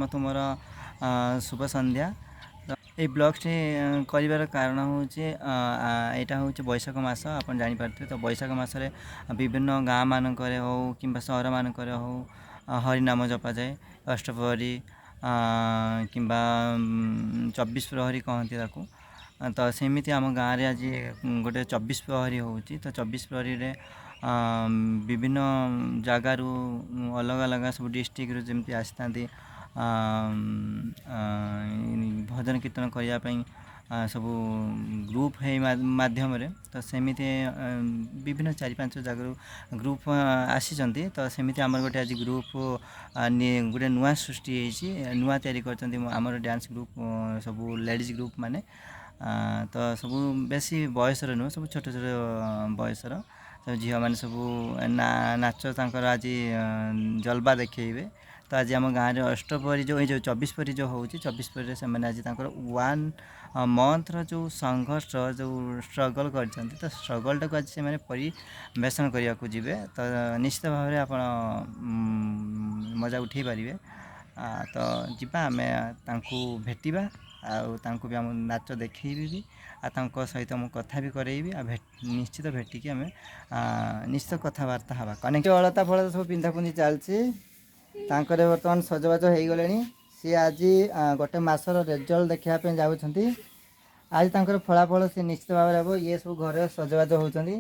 तुम शुभ संध्या। ये ब्लॉगटी कर कारण हूँ यहाँ हूँ बैशाख मास आप जापे। तो बैशाख मसरे विभिन्न गाँ मानक हो कि सहर मानक हो हरिनाम जपा जाए अष्टप्रहरी कि 24 प्रहरी कहती। तो सेमती आम गाँव में आज गोटे 24 प्रहरी हो। तो 24 प्रहरी विभिन्न जगार अलग अलग सब डिस्ट्रिक्ट जमी आसी भजन कीर्तन करने सब ग्रुप है माध्यम। तो सेमती विभिन्न 4-5 जगह ग्रुप आसी। तो सेमती आमर गोटे आज ग्रुप गोटे नुआ सृष्टि नुआ तैयारी कर डांस ग्रुप सब लेडीज ग्रुप माने। तो सब बेसी बयसर नुह सब छोट छोट बयसर सब झील मैंने सब नाच आज जलवा देखेबे। तो आज आम गाँव में अष्टप्रहरी जो 24 प्रहरी जो हो 24 प्रहरी से आज 1 मंथ जो संघर्ष जो स्ट्रगल कर तो स्ट्रगल टाक आज से परिवेशन करने को जी। तो निश्चित भाव में आप मजा उठे पारे। तो जीवा आम भेटा भी आम नाच देखी भी सहित मुझे कथा भी करेबी निश्चित भेटिकी आम निश्चित कथबार्ता हाँ कनेक्ट अलता फलता सब पिंधा पुंधि चलती बर्तमान सजबाज हो गले। सी आज गोटे मसर रिजल्ट देखापी जाऊँगी। आज तर फलाफल सी निश्चित भाव ये सब घर सजबाज होती।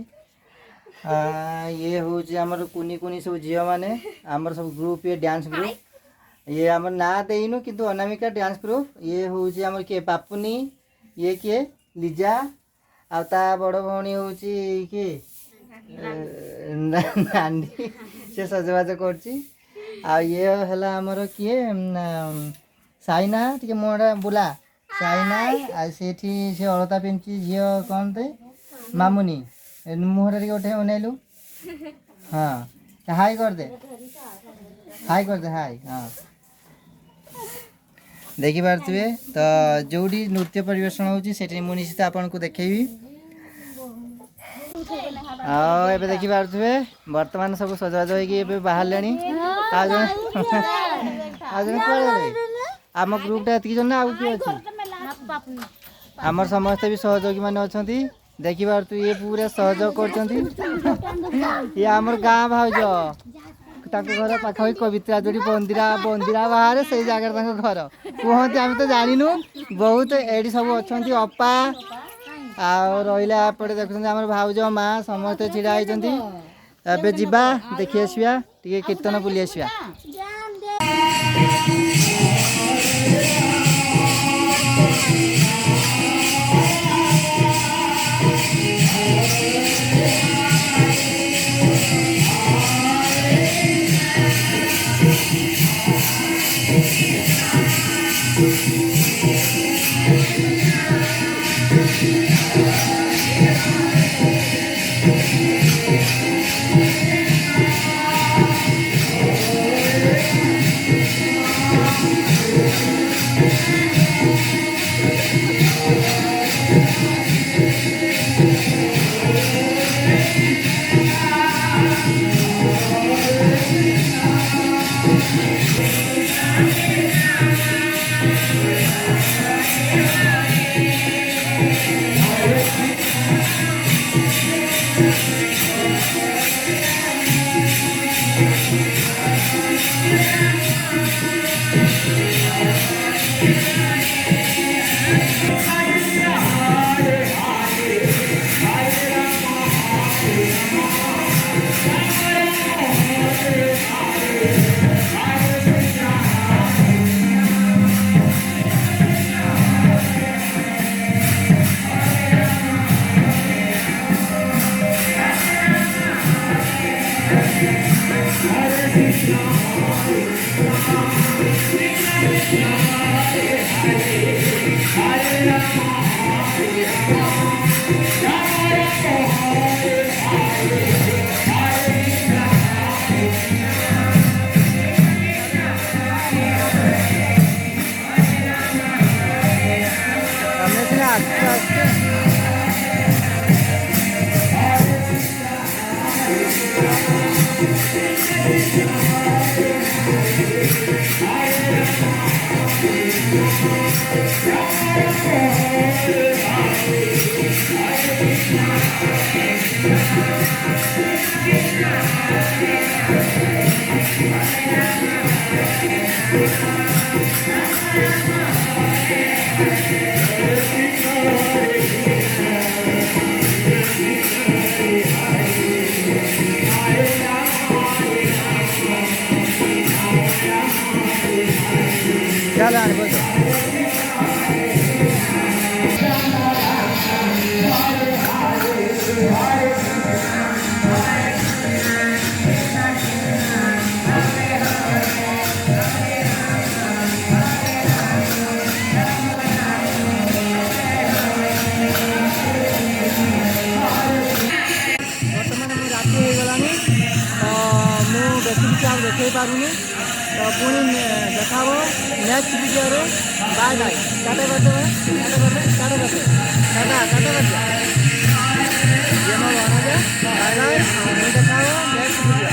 ये हूँ आमर कुनी कुनी सब झील मैंने आमर सब ग्रुप ये डांस ग्रुप ये आम ना देनु किंतु अनामिका डांस ग्रुप ये हूँ आमर किए पापुनी ये किए लिजा आता बड़ भौणी हूँ किए नानी से सजबाज कर। ये है आमर किए साइना टे मुहटा बुला साइना से अलता पिंधि झील कौन थे मामुनी मुहटा टे उठे अनेलु। हाँ हाई कर दे हाई कर दे हाई। हाँ देखी पारे। तो जो नृत्य परिवेशन होती मुझे निश्चित आपन को देखेबी। हाँ एबे देखी पारे बर्तमान सब सजबाज हो बाहर ले आम ग्रुपटा एति जन आउ किए अच्छी आमर समस्ते भी सहयोगी मैंने अच्छा देखी पार ये पूरा सहयोग कर। ये आमर गाँ भाज घर पाखापी कवित्रा जोड़ी बंदिरा बंदिरा बाहर से जगह घर कहते आम तो जानू बहुत ये सब अच्छा अपा आते देखते आम भाज माँ समस्ते छिड़ा होती। जीवा देखी आसवा टे कीर्तन बुली आसवा। I क्या लाने बोलो बर्तमान मुझे राति हो गलानी तो मुझे बेस किसी आप देखे पारूनी तो पुणी देखा नेक्स्ट वीडियो बाय बाय काटे करते ये मैं बना दे बाय बाय देखा नेक्स्ट वीडियो।